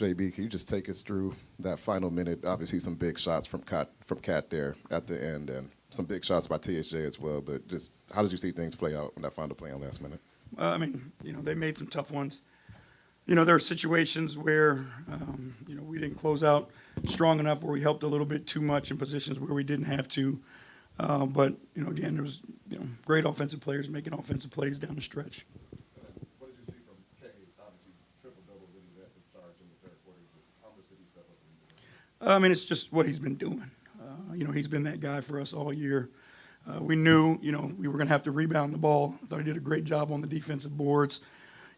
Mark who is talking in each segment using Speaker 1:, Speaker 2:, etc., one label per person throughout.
Speaker 1: JB, can you just take us through that final minute? Obviously, some big shots from Cat there at the end, and some big shots by TSJ as well. But just how did you see things play out in that final play on last minute?
Speaker 2: I mean, they made some tough ones. There are situations where, we didn't close out strong enough, where we helped a little bit too much in positions where we didn't have to. But again, there was great offensive players making offensive plays down the stretch.
Speaker 1: What did you see from K? Obviously, triple-double when he led the charge in the third quarter. Just how much did he step up?
Speaker 2: I mean, it's just what he's been doing. He's been that guy for us all year. We knew, we were going to have to rebound the ball. I thought he did a great job on the defensive boards.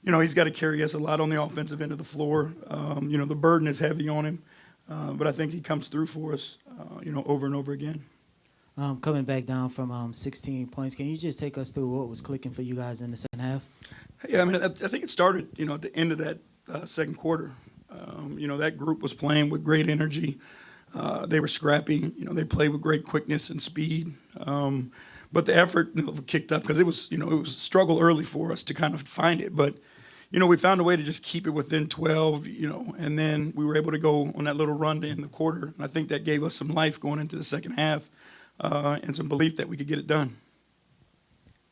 Speaker 2: He's got to carry us a lot on the offensive end of the floor. The burden is heavy on him, but I think he comes through for us, over and over again.
Speaker 3: Coming back down from 16 points, can you just take us through what was clicking for you guys in the second half?
Speaker 2: Yeah, I mean, I think it started, at the end of that second quarter. That group was playing with great energy. They were scrappy. They played with great quickness and speed. But the effort kicked up because it was a struggle early for us to kind of find it. But, we found a way to just keep it within 12, and then we were able to go on that little run to end the quarter. And I think that gave us some life going into the second half and some belief that we could get it done.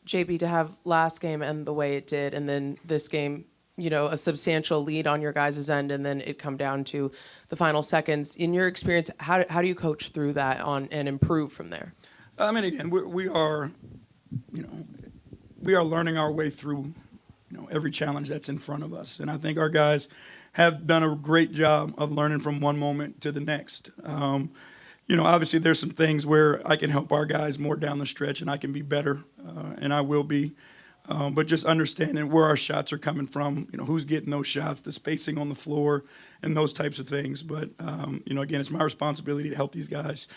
Speaker 4: JB, to have last game end the way it did, and then this game, a substantial lead on your guys' end, and then it come down to the final seconds. In your experience, how do you coach through that and improve from there?
Speaker 2: I mean, again, we are learning our way through, every challenge that's in front of us. And I think our guys have done a great job of learning from one moment to the next. Obviously there's some things where I can help our guys more down the stretch, and I can be better, and I will be. But just understanding where our shots are coming from, who's getting those shots, the spacing on the floor, and those types of things. But, again, it's my responsibility to help these guys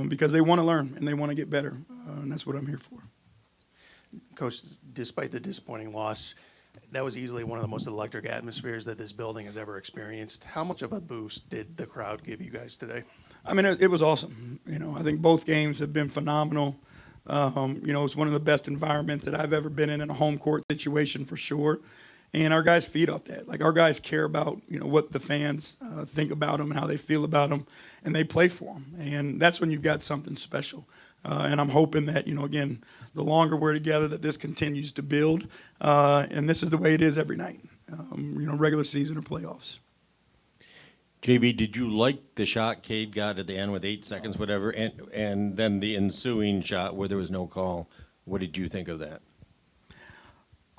Speaker 2: because they want to learn and they want to get better, and that's what I'm here for.
Speaker 5: Coach, despite the disappointing loss, that was easily one of the most electric atmospheres that this building has ever experienced. How much of a boost did the crowd give you guys today?
Speaker 2: I mean, it was awesome. I think both games have been phenomenal. It's one of the best environments that I've ever been in a home court situation for sure. And our guys feed off that. Like, our guys care about, what the fans think about them and how they feel about them, and they play for them. And that's when you've got something special. And I'm hoping that, again, the longer we're together, that this continues to build. And this is the way it is every night, regular season or playoffs.
Speaker 6: JB, did you like the shot Cade got at the end with 8 seconds, whatever, and then the ensuing shot where there was no call? What did you think of that?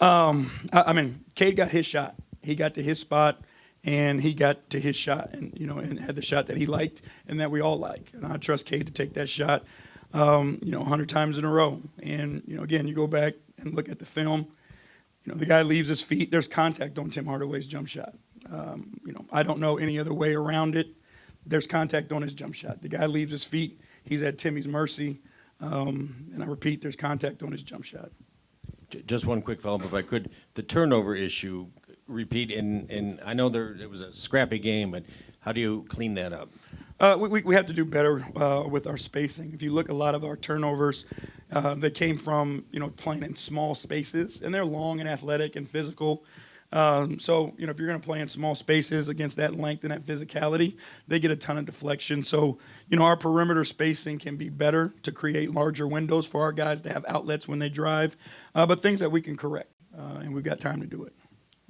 Speaker 2: I mean, Cade got his shot. He got to his spot, and he got to his shot, and and had the shot that he liked and that we all like. And I trust Cade to take that shot, 100 times in a row. And again, you go back and look at the film. The guy leaves his feet. There's contact on Tim Hardaway's jump shot. I don't know any other way around it. There's contact on his jump shot. The guy leaves his feet. He's at Timmy's mercy. And I repeat, there's contact on his jump shot.
Speaker 6: Just one quick follow-up, if I could. The turnover issue, repeat, and I know it was a scrappy game, but how do you clean that up?
Speaker 2: We have to do better with our spacing. If you look, a lot of our turnovers, they came from playing in small spaces, and they're long and athletic and physical. So if you're going to play in small spaces against that length and that physicality, they get a ton of deflection. So our perimeter spacing can be better to create larger windows for our guys to have outlets when they drive, but things that we can correct, and we've got time to do it.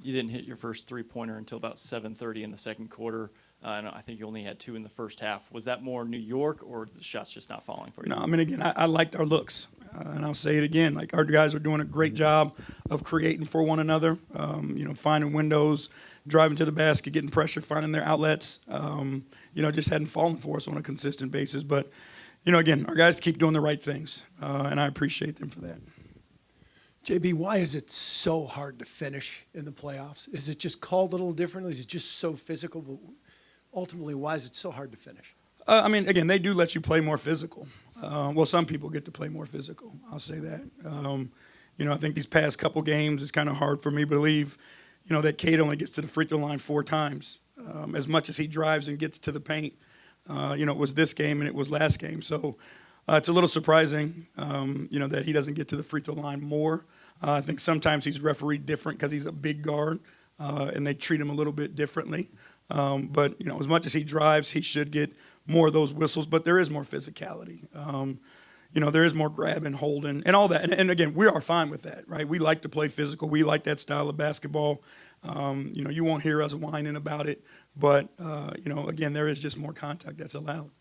Speaker 7: You didn't hit your first three-pointer until about 7:30 in the second quarter. And I think you only had 2 in the first half. Was that more New York, or the shots just not falling for you?
Speaker 2: No, I mean, again, I liked our looks. And I'll say it again. Like, our guys are doing a great job of creating for one another, finding windows, driving to the basket, getting pressure, finding their outlets. Just hadn't fallen for us on a consistent basis. But, again, our guys keep doing the right things, and I appreciate them for that.
Speaker 8: JB, why is it so hard to finish in the playoffs? Is it just called a little differently? Is it just so physical? But ultimately, why is it so hard to finish?
Speaker 2: I mean, again, they do let you play more physical. Well, some people get to play more physical. I'll say that. I think these past couple games, it's kind of hard for me to believe, that Cade only gets to the free throw line 4 times. As much as he drives and gets to the paint, it was this game and it was last game. So it's a little surprising, that he doesn't get to the free throw line more. I think sometimes he's refereed different because he's a big guard, and they treat him a little bit differently. But, as much as he drives, he should get more of those whistles. But there is more physicality. There is more grabbing, holding, and all that. And again, we are fine with that, right? We like to play physical. We like that style of basketball. You won't hear us whining about it. But, again, there is just more contact that's allowed.